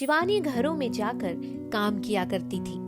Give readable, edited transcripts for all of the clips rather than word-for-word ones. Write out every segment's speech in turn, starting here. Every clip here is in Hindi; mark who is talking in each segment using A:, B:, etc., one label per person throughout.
A: शिवानी घरों में जाकर काम किया करती थी।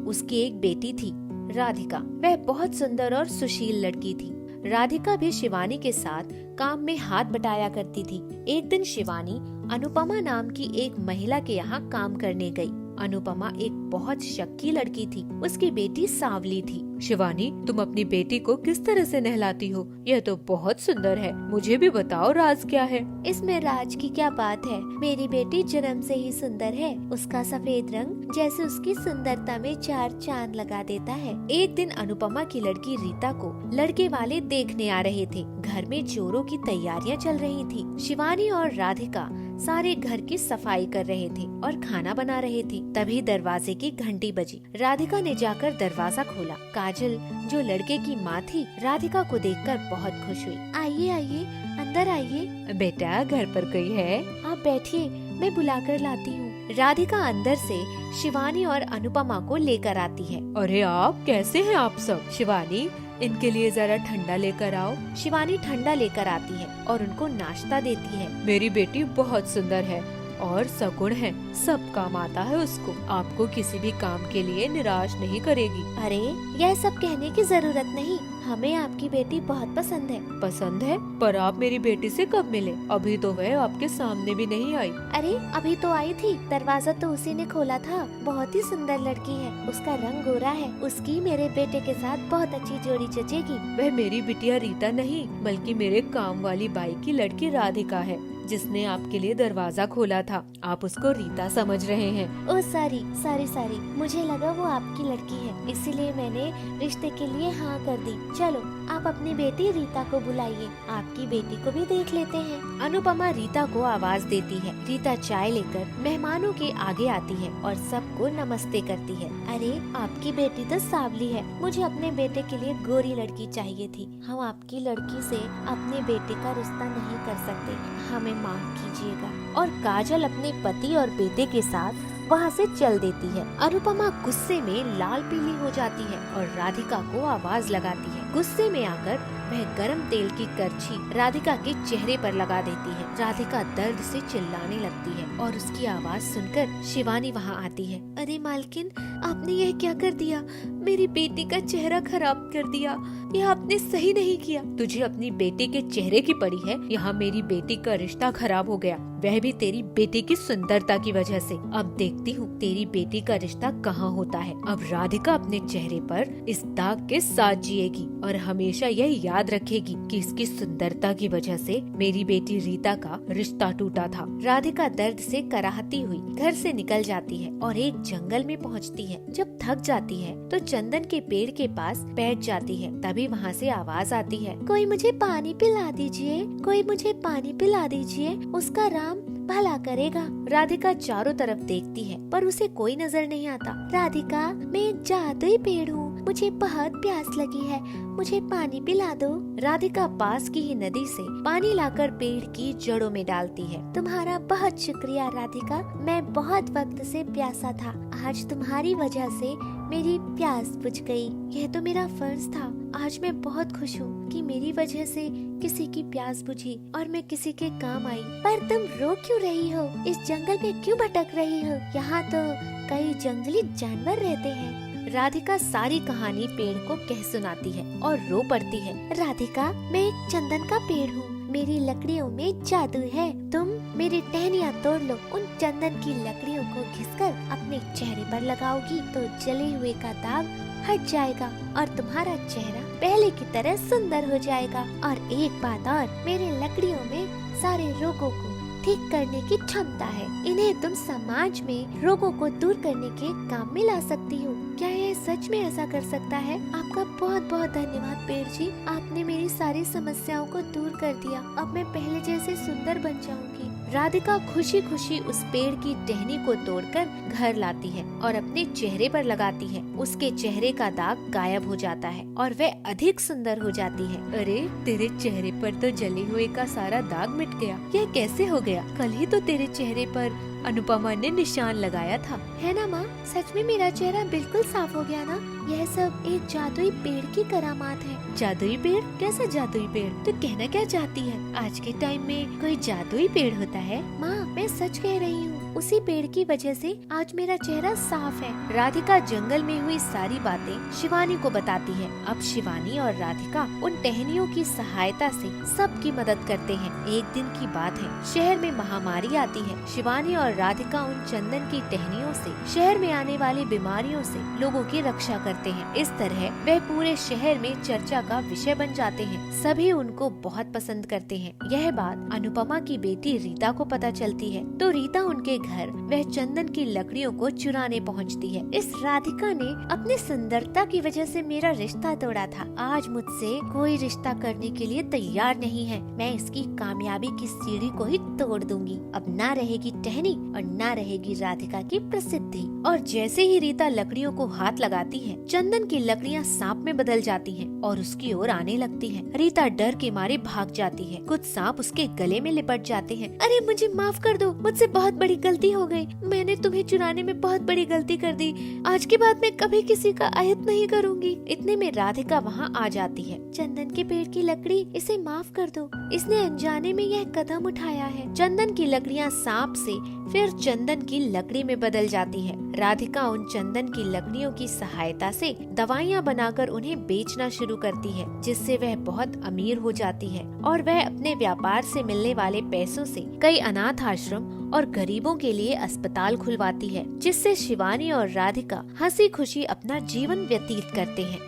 A: उसकी एक बेटी थी राधिका। वह बहुत सुंदर और सुशील लड़की थी। राधिका भी शिवानी के साथ काम में हाथ बटाया करती थी। एक दिन शिवानी अनुपमा नाम की एक महिला के यहाँ काम करने गई। अनुपमा एक बहुत शक्की लड़की थी। उसकी बेटी सांवली थी। शिवानी, तुम अपनी बेटी को किस तरह से नहलाती हो? यह तो बहुत सुंदर है। मुझे भी बताओ, राज क्या है?
B: इसमें राज की क्या बात है? मेरी बेटी जन्म से ही सुंदर है। उसका सफेद रंग जैसे उसकी सुंदरता में चार चांद लगा देता है।
A: एक दिन अनुपमा की लड़की रीता को लड़के वाले देखने आ रहे थे। घर में जोरों की तैयारियां चल रही थी। शिवानी और राधिका सारे घर की सफाई कर रहे थे और खाना बना रहे थे। तभी दरवाजे की घंटी बजी। राधिका ने जाकर दरवाजा खोला। काजल, जो लड़के की माँ थी, राधिका को देखकर बहुत खुश हुई।
B: आइए आइए, अंदर आइए।
A: बेटा, घर पर कोई है?
B: आप बैठिए, मैं बुलाकर लाती हूँ।
A: राधिका अंदर से शिवानी और अनुपमा को लेकर आती है। अरे आप कैसे हैं आप सब? शिवानी, इनके लिए जरा ठंडा लेकर आओ। शिवानी ठंडा लेकर आती है और उनको नाश्ता देती है। मेरी बेटी बहुत सुंदर है और सगुण है। सब काम आता है उसको। आपको किसी भी काम के लिए निराश नहीं करेगी।
B: अरे, यह सब कहने की जरूरत नहीं। हमें आपकी बेटी बहुत पसंद है।
A: पसंद है? पर आप मेरी बेटी से कब मिले? अभी तो वह आपके सामने भी नहीं आई।
B: अरे, अभी तो आई थी। दरवाजा तो उसी ने खोला था। बहुत ही सुंदर लड़की है। उसका रंग गोरा है। उसकी मेरे बेटे के साथ बहुत अच्छी जोड़ी जचेगी।
A: वह मेरी बिटिया रीता नहीं, बल्कि मेरे काम वाली बाई की लड़की राधिका है, जिसने आपके लिए दरवाजा खोला था। आप उसको रीता समझ रहे हैं।
B: ओह सॉरी सॉरी सॉरी, मुझे लगा वो आपकी लड़की है, इसीलिए मैंने रिश्ते के लिए हाँ कर दी। चलो, आप अपनी बेटी रीता को बुलाइए। आपकी बेटी को भी देख लेते हैं।
A: अनुपमा रीता को आवाज देती है। रीता चाय लेकर मेहमानों के आगे आती है और सबको नमस्ते करती है।
B: अरे, आपकी बेटी तो सांवली है। मुझे अपने बेटे के लिए गोरी लड़की चाहिए थी। हम आपकी लड़की से अपने बेटे का रिश्ता नहीं कर सकते। हमें माफ कीजिएगा।
A: और काजल अपने पति और बेटे के साथ वहाँ से चल देती है। अनुपमा गुस्से में लाल पीली हो जाती है और राधिका को आवाज लगाती है। गुस्से में आकर वह गरम तेल की करछी राधिका के चेहरे पर लगा देती है। राधिका दर्द से चिल्लाने लगती है और उसकी आवाज सुनकर शिवानी वहाँ आती है।
B: अरे मालकिन, आपने यह क्या कर दिया? मेरी बेटी का चेहरा खराब कर दिया। यह आपने सही नहीं किया।
A: तुझे अपनी बेटी के चेहरे की पड़ी है। यहाँ मेरी बेटी का रिश्ता खराब हो गया, वह भी तेरी बेटी की सुंदरता की वजह से। अब देखती हूँ तेरी बेटी का रिश्ता कहाँ होता है। अब राधिका अपने चेहरे पर इस दाग के साथ जिएगी और हमेशा यह याद रखेगी कि इसकी सुंदरता की वजह से मेरी बेटी रीता का रिश्ता टूटा था। राधिका दर्द से कराहती हुई घर से निकल जाती है और एक जंगल में पहुँचती है। जब थक जाती है तो चंदन के पेड़ के पास बैठ जाती है। तभी वहाँ से आवाज आती है,
B: कोई मुझे पानी पिला दीजिए, कोई मुझे पानी पिला दीजिए, उसका राम भला करेगा।
A: राधिका चारों तरफ देखती है पर उसे कोई नजर नहीं आता।
B: राधिका, मैं एक जादुई पेड़ हूँ। मुझे बहुत प्यास लगी है, मुझे पानी पिला दो।
A: राधिका पास की ही नदी से पानी लाकर पेड़ की जड़ों में डालती है।
B: तुम्हारा बहुत शुक्रिया राधिका, मैं बहुत वक्त से प्यासा था। आज तुम्हारी वजह से मेरी प्यास बुझ गई। यह तो मेरा फर्ज था। आज मैं बहुत खुश हूँ कि मेरी वजह से किसी की प्यास बुझी और मैं किसी के काम आई। पर तुम रो क्यों रही हो? इस जंगल में क्यों भटक रही हो? यहाँ तो कई जंगली जानवर रहते हैं।
A: राधिका सारी कहानी पेड़ को कह सुनाती है और रो पड़ती है।
B: राधिका, मैं एक चंदन का पेड़ हूँ। मेरी लकड़ियों में जादू है। तुम मेरी टहनियाँ तोड़ लो। उन चंदन की लकड़ियों को घिसकर अपने चेहरे पर लगाओगी तो जले हुए का दाग हट जाएगा और तुम्हारा चेहरा पहले की तरह सुंदर हो जाएगा। और एक बात और, मेरे लकड़ियों में सारे रोगों को ठीक करने की क्षमता है। इन्हें तुम समाज में रोगों को दूर करने के काम में ला सकती हो। क्या यह सच में ऐसा कर सकता है? आपका बहुत बहुत धन्यवाद पेड़ जी, आपने मेरी सारी समस्याओं को दूर कर दिया। अब मैं पहले जैसे सुंदर बन जाऊंगी।
A: राधिका खुशी खुशी उस पेड़ की टहनी को तोड़कर घर लाती है और अपने चेहरे पर लगाती है। उसके चेहरे का दाग गायब हो जाता है और वह अधिक सुंदर हो जाती है। अरे, तेरे चेहरे पर तो जले हुए का सारा दाग मिट गया। यह कैसे हो गया? कल ही तो तेरे चेहरे पर अनुपमा ने निशान लगाया था।
B: है ना माँ, सच में मेरा चेहरा बिल्कुल साफ हो गया ना। यह सब एक जादुई पेड़ की करामात है।
A: जादुई पेड़? कैसा जादुई पेड़? तू कहना क्या चाहती है? आज के टाइम में कोई जादुई पेड़ होता है?
B: माँ मैं सच कह रही हूँ, उसी पेड़ की वजह से आज मेरा चेहरा साफ है।
A: राधिका जंगल में हुई सारी बातें शिवानी को बताती है। अब शिवानी और राधिका उन टहनियों की सहायता से सबकी मदद करते हैं। एक दिन की बात है, शहर में महामारी आती है। शिवानी और राधिका उन चंदन की टहनियों से शहर में आने वाली बीमारियों से लोगों की रक्षा करते हैं। इस तरह वह पूरे शहर में चर्चा का विषय बन जाते हैं। सभी उनको बहुत पसंद करते हैं। यह बात अनुपमा की बेटी रीता को पता चलती है तो रीता उनके घर वह चंदन की लकड़ियों को चुराने पहुंचती है।
B: इस राधिका ने अपनी सुंदरता की वजह से मेरा रिश्ता तोड़ा था। आज मुझसे कोई रिश्ता करने के लिए तैयार नहीं है। मैं इसकी कामयाबी की सीढ़ी को ही तोड़ दूंगी। अब ना रहेगी टहनी और ना रहेगी राधिका की प्रसिद्धि।
A: और जैसे ही रीता लकड़ियों को हाथ लगाती है, चंदन की लकड़ियाँ सांप में बदल जाती हैं और उसकी ओर आने लगती हैं। रीता डर के मारे भाग जाती है। कुछ सांप उसके गले में लिपट जाते हैं।
B: अरे मुझे माफ कर दो, मुझसे बहुत बड़ी गलती हो गई। मैंने तुम्हें चुराने में बहुत बड़ी गलती कर दी। आज के बाद मैं कभी किसी का अहित नहीं करूंगी।
A: इतने में राधिका वहाँ आ जाती है।
B: चंदन के पेड़ की लकड़ी, इसे माफ कर दो। इसने अनजाने में यह कदम उठाया है।
A: चंदन की लकड़ियाँ सांप से फिर चंदन की लकड़ी में बदल जाती है। राधिका उन चंदन की लकड़ियों की सहायता से दवाइयाँ बनाकर उन्हें बेचना शुरू करती है, जिससे वह बहुत अमीर हो जाती है और वह अपने व्यापार से मिलने वाले पैसों से कई अनाथ आश्रम और गरीबों के लिए अस्पताल खुलवाती है, जिससे शिवानी और राधिका हंसी खुशी अपना जीवन व्यतीत करते हैं।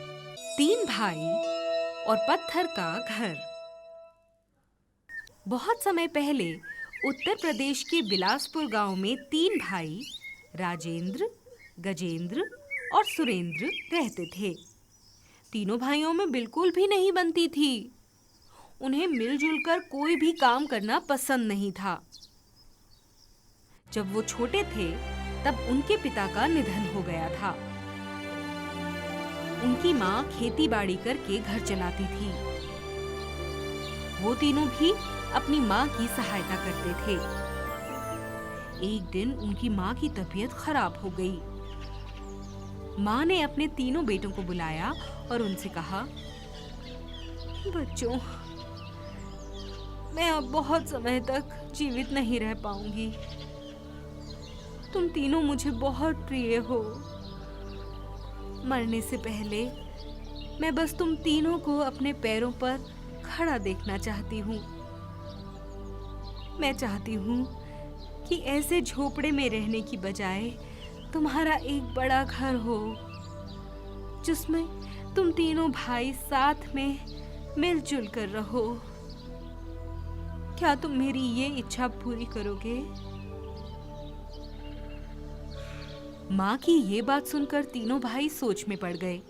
C: 3 भाई और पत्थर का घर। बहुत समय पहले उत्तर प्रदेश के बिलासपुर गांव में 3 भाई राजेंद्र, गजेंद्र और सुरेंद्र रहते थे। तीनों भाइयों में बिल्कुल भी नहीं बनती थी। उन्हें मिलजुल कर कोई भी काम करना पसंद नहीं था। जब वो छोटे थे तब उनके पिता का निधन हो गया था। उनकी माँ खेती बाड़ी करके घर चलाती थी। वो तीनों भी अपनी माँ की सहायता करते थे। एक दिन उनकी माँ की तबीयत खराब हो गई। माँ ने अपने तीनों बेटों को बुलाया और उनसे कहा, बच्चों, मैं अब बहुत समय तक जीवित नहीं रह पाऊंगी। तुम तीनों मुझे बहुत प्रिय हो। मरने से पहले मैं बस तुम तीनों को अपने पैरों पर खड़ा देखना चाहती हूँ। मैं चाहती हूँ कि ऐसे झोपड़े में रहने की बजाय तुम्हारा एक बड़ा घर हो, जिसमें तुम तीनों भाई साथ में मिलजुल कर रहो। क्या तुम मेरी ये इच्छा पूरी करोगे? माँ की ये बात सुनकर तीनों भाई सोच में पड़ गए,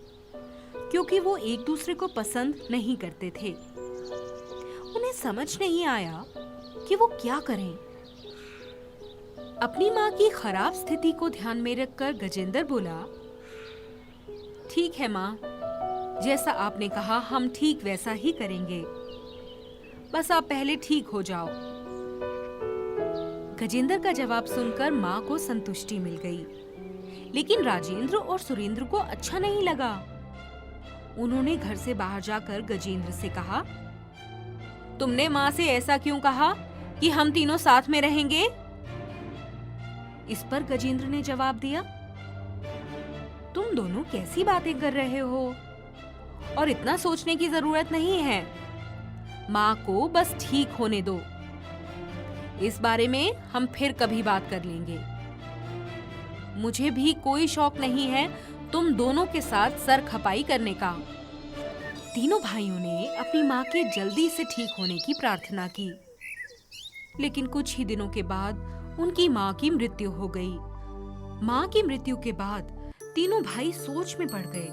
C: क्योंकि वो एक दूसरे को पसंद नहीं करते थे। उन्हें समझ नहीं आया कि वो क्या करें। अपनी माँ की खराब स्थिति को ध्यान में रखकर गजेंद्र बोला, ठीक है माँ, जैसा आपने कहा हम ठीक वैसा ही करेंगे। बस आप पहले ठीक हो जाओ। गजेंद्र का जवाब सुनकर माँ को संतुष्टि मिल गई, लेकिन राजेंद्र और सुरेंद्र को अच्छा नहीं लगा। उन्होंने घर से बाहर जाकर गजेंद्र से कहा, तुमने माँ से ऐसा क्यों कहा कि हम तीनों साथ में रहेंगे? इस पर गजेंद्र ने जवाब दिया, तुम दोनों कैसी बातें कर रहे हो और इतना सोचने की जरूरत नहीं है। माँ को बस ठीक होने दो। इस बारे में हम फिर कभी बात कर लेंगे। मुझे भी कोई शौक नहीं है तुम दोनों के साथ सर खपाई करने का। तीनों भाइयों ने अपनी माँ के जल्दी से ठीक होने की प्रार्थना की, लेकिन कुछ ही दिनों के बाद उनकी माँ की मृत्यु हो गई। माँ की मृत्यु के बाद तीनों भाई सोच में पड़ गए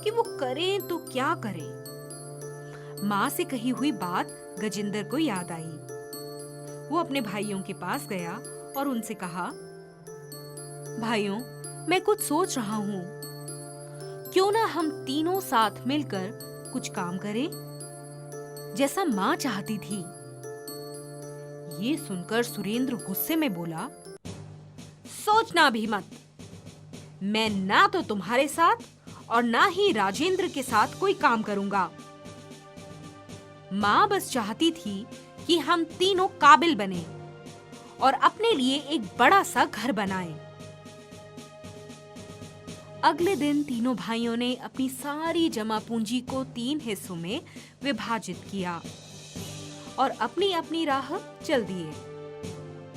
C: कि वो करें तो क्या करें। माँ से कही हुई बात गजेंद्र को याद आई। वो अपने भाइयों के पास गया और उनसे कहा, भाइयों, मैं कुछ सोच रहा हूँ। क्यों ना हम तीनों साथ मिलकर कुछ काम करें, जैसा माँ चाहती थी। ये सुनकर सुरेंद्र गुस्से में बोला, सोचना भी मत। मैं ना तो तुम्हारे साथ और ना ही राजेंद्र के साथ कोई काम करूंगा। माँ बस चाहती थी कि हम तीनों काबिल बने और अपने लिए एक बड़ा सा घर बनाएं। अगले दिन तीनों भाइयों ने अपनी सारी जमा पूंजी को 3 हिस्सों में विभाजित किया और अपनी अपनी राह चल दिए।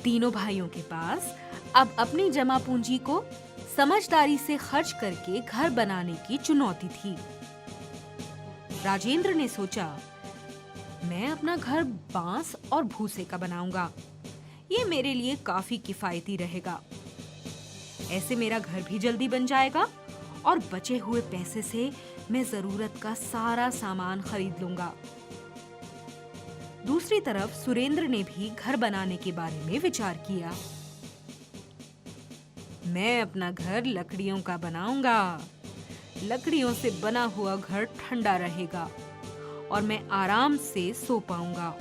C: तीनों भाइयों के पास अब अपनी जमा पूंजी को समझदारी से खर्च करके घर बनाने की चुनौती थी। राजेंद्र ने सोचा, मैं अपना घर बांस और भूसे का बनाऊंगा। ये मेरे लिए काफी किफायती रहेगा। ऐसे मेरा घर भी जल्दी बन जाएगा और बचे हुए पैसे से मैं जरूरत का सारा सामान खरीद लूंगा। दूसरी तरफ सुरेंद्र ने भी घर बनाने के बारे में विचार किया। मैं अपना घर लकड़ियों का बनाऊंगा। लकड़ियों से बना हुआ घर ठंडा रहेगा और मैं आराम से सो पाऊंगा।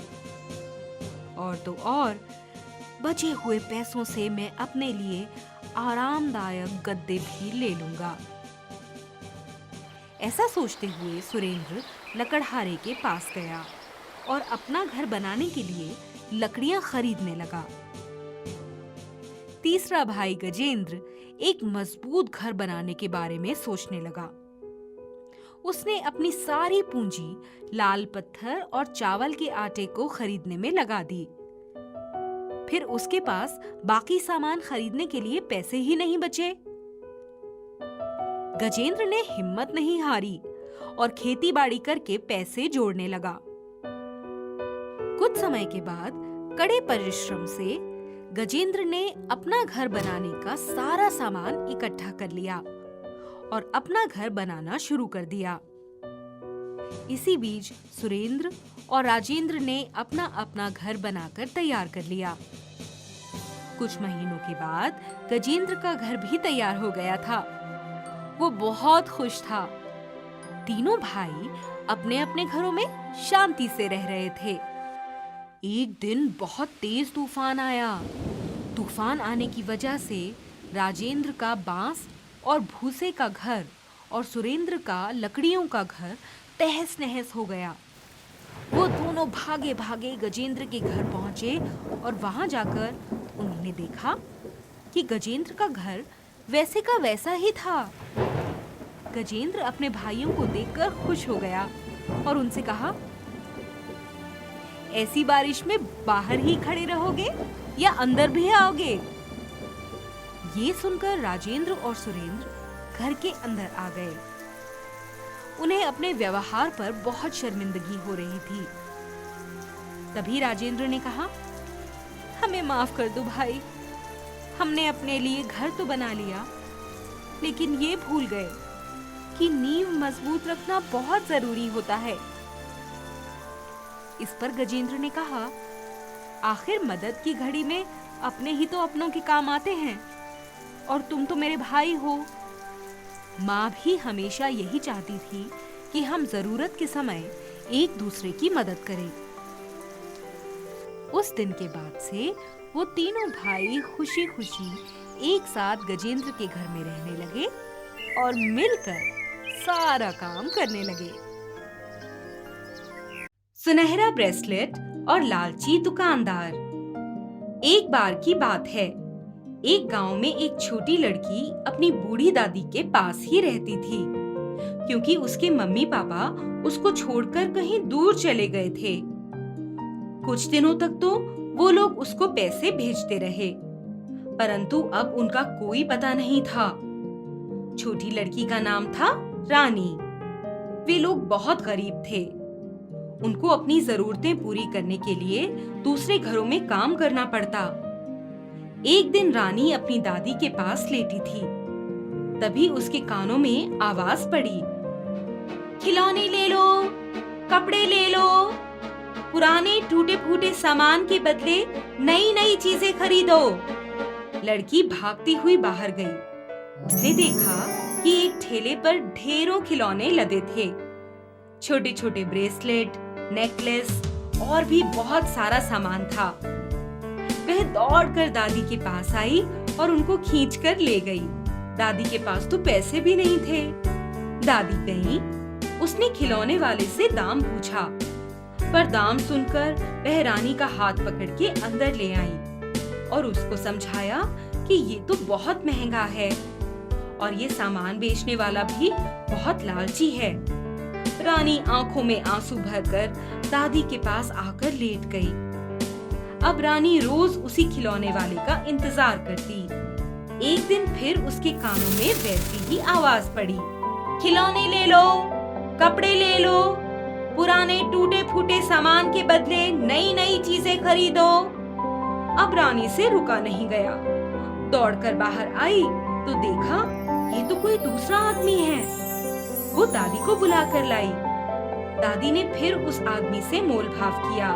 C: और तो और बचे हुए पैसों से मैं अपने लिए आरामदायक गद्दे भी ले लूंगा। ऐसा सोचते हुए सुरेंद्र लकड़हारे के पास गया और अपना घर बनाने के लिए लकड़ियां खरीदने लगा। तीसरा भाई गजेंद्र एक मजबूत घर बनाने के बारे में सोचने लगा। उसने अपनी सारी पूंजी लाल पत्थर और चावल के आटे को खरीदने में लगा दी। फिर उसके पास बाकी सामान खरीदने के लिए पैसे ही नहीं बचे। गजेंद्र ने हिम्मत नहीं हारी और खेती बाड़ी करके पैसे जोड़ने लगा। कुछ समय के बाद कड़े परिश्रम से गजेंद्र ने अपना घर बनाने का सारा सामान इकट्ठा कर लिया और अपना घर बनाना शुरू कर दिया। इसी बीच सुरेंद्र और राजेंद्र ने अपना अपना घर बनाकर तैयार कर लिया। कुछ महीनों के बाद गजेंद्र का घर भी तैयार हो गया था। वो बहुत खुश था। तीनों भाई अपने अपने घरों में शांति से रह रहे थे। एक दिन बहुत तेज तूफान आया। तूफान आने की वजह से राजेंद्र का बांस और भूसे का घर और सुरेंद्र का लकड़ियों का घर तहस नहस हो गया। वो दोनों भागे भागे गजेंद्र के घर पहुंचे और वहां जाकर उन्होंने देखा कि गजेंद्र का घर वैसे का वैसा ही था। गजेंद्र अपने भाइयों को देखकर खुश हो गया और उनसे कहा, ऐसी बारिश में बाहर ही खड़े रहोगे या अंदर भी आओगे? ये सुनकर राजेंद्र और सुरेंद्र घर के अंदर आ गए। उन्हें अपने व्यवहार पर बहुत शर्मिंदगी हो रही थी। तभी राजेंद्र ने कहा, हमें माफ कर दो भाई। हमने अपने लिए घर तो बना लिया, लेकिन ये भूल गए कि नींव मजबूत रखना बहुत जरूरी होता है। इस पर गजेंद्र ने कहा, आखिर मदद की घड़ी में अपने ही तो अपनों के काम आते हैं और तुम तो मेरे भाई हो। माँ भी हमेशा यही चाहती थी कि हम जरूरत के समय एक दूसरे की मदद करें। उस दिन के बाद से वो तीनों भाई खुशी खुशी एक साथ गजेंद्र के घर में रहने लगे और मिलकर सारा काम करने लगे। सुनहरा ब्रेसलेट और लालची दुकानदार। एक बार की बात है, एक गांव में एक छोटी लड़की अपनी बूढ़ी दादी के पास ही रहती थी, क्योंकि उसके मम्मी पापा उसको छोड़कर कहीं दूर चले गए थे। कुछ दिनों तक तो वो लोग उसको पैसे भेजते रहे, परंतु अब उनका कोई पता नहीं था। छोटी लड़की का नाम था रानी। वे लोग बहुत गरीब थे। उनको अपनी जरूरतें पूरी करने के लिए दूसरे घरों में काम करना पड़ता। एक दिन रानी अपनी दादी के पास लेटी थी। तभी उसके कानों में आवाज पड़ी, खिलौने ले लो, कपड़े ले लो, पुराने टूटे फूटे सामान के बदले नई नई चीजें खरीदो। लड़की भागती हुई बाहर गई। उसने देखा कि एक ठेले पर ढेरों खिलौने लदे थे। छोटे छोटे ब्रेसलेट, नेकलेस और भी बहुत सारा सामान था। वह दौड़कर दादी के पास आई और उनको खींचकर ले गई। दादी के पास तो पैसे भी नहीं थे। दादी गई, उसने खिलौने वाले से दाम पूछा, पर दाम सुनकर वह रानी का हाथ पकड़ के अंदर ले आई और उसको समझाया कि ये तो बहुत महंगा है और ये सामान बेचने वाला भी बहुत लालची है। रानी आंखों में आंसू भरकर दादी के पास आकर लेट गई। अब रानी रोज उसी खिलौने वाले का इंतजार करती। एक दिन फिर उसके कानों में वैसी ही आवाज पड़ी, खिलौने ले लो, कपड़े ले लो, पुराने टूटे फूटे सामान के बदले नई नई चीजें खरीदो। अब रानी से रुका नहीं गया। दौड़कर बाहर आई तो देखा ये तो कोई दूसरा आदमी है। वो दादी को बुलाकर लाई। दादी ने फिर उस आदमी से मोल भाव किया,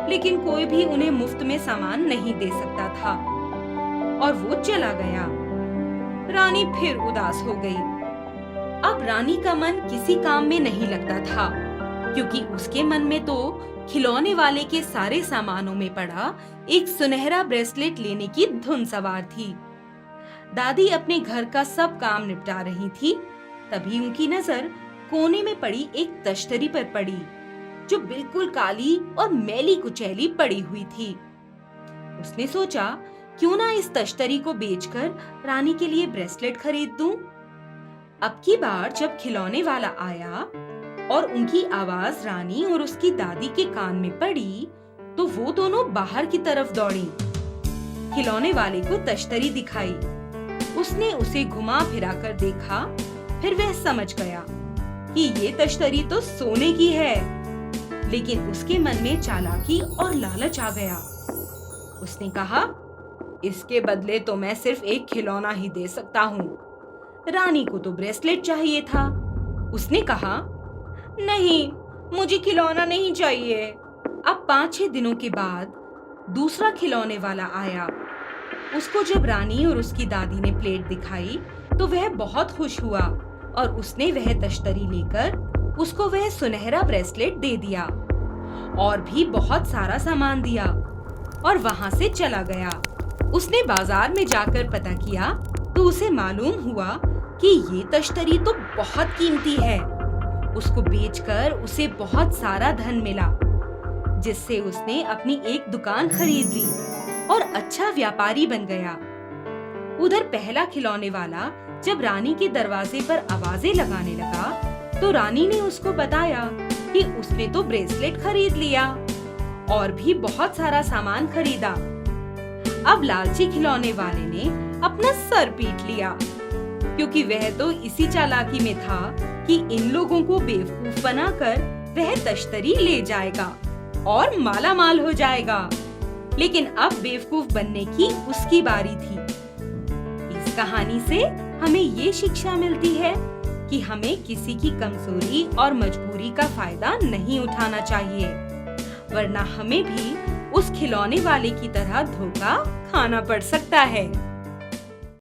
C: लेकिन कोई भी उन्हें मुफ्त में सामान नहीं दे सकता था और वो चला गया। रानी फिर उदास हो गई। अब रानी का मन किसी काम में नहीं लगता था, क्योंकि उसके मन में तो खिलौने वाले के सारे सामानों में पड़ा एक सुनहरा ब्रेसलेट लेने की धुन सवार थी। दादी अपने घर का सब काम निपटा रही थी, तभी उनकी नजर कोने में पड़ी एक तश्तरी पर पड़ी, जो बिल्कुल काली और मैली कुचैली पड़ी हुई थी। उसने सोचा, क्यों ना इस तश्तरी को बेचकर रानी के लिए ब्रेसलेट खरीद दूं। अब की बार जब खिलौने वाला आया और उनकी आवाज रानी और उसकी दादी के कान में पड़ी, तो वो दोनों बाहर की तरफ दौड़ी। खिलौने वाले को तश्तरी दिखाई। उसने उसे घुमा फिरा कर देखा, फिर वह समझ गया कि ये तश्तरी तो सोने की है। लेकिन उसके मन में चालाकी और लालच आ गया। उसने कहा, इसके बदले तो मैं सिर्फ एक खिलौना ही दे सकता हूँ। रानी को तो ब्रेसलेट चाहिए था। उसने कहा, नहीं, मुझे खिलौना नहीं चाहिए। अब 5-6 दिनों के बाद दूसरा खिलौने वाला आया। उसको जब रानी और उसकी दादी ने प्लेट दिखाई तो वह बहुत खुश हुआ और उसने वह तश्तरी लेकर उसको वह सुनहरा ब्रेसलेट दे दिया और भी बहुत सारा सामान दिया और वहां से चला गया। उसने बाजार में जाकर पता किया तो उसे मालूम हुआ कि ये तश्तरी तो बहुत कीमती है। उसको बेचकर उसे बहुत सारा धन मिला, जिससे उसने अपनी एक दुकान खरीद ली और अच्छा व्यापारी बन गया। उधर पहला खिलौने वाला जब रानी के दरवाजे पर आवाजें लगाने लगा तो रानी ने उसको बताया कि उसने तो ब्रेसलेट खरीद लिया और भी बहुत सारा सामान खरीदा। अब लालची खिलौने वाले ने अपना सर पीट लिया, क्योंकि वह तो इसी चालाकी में था कि इन लोगों को बेवकूफ बनाकर वह तश्तरी ले जाएगा और माला माल हो जाएगा। लेकिन अब बेवकूफ बनने की उसकी बारी थी। इस कहानी से हमें ये शिक्षा मिलती है कि हमें किसी की कमजोरी और मजबूरी का फायदा नहीं उठाना चाहिए, वरना हमें भी उस खिलौने वाले की तरह धोखा खाना पड़ सकता है।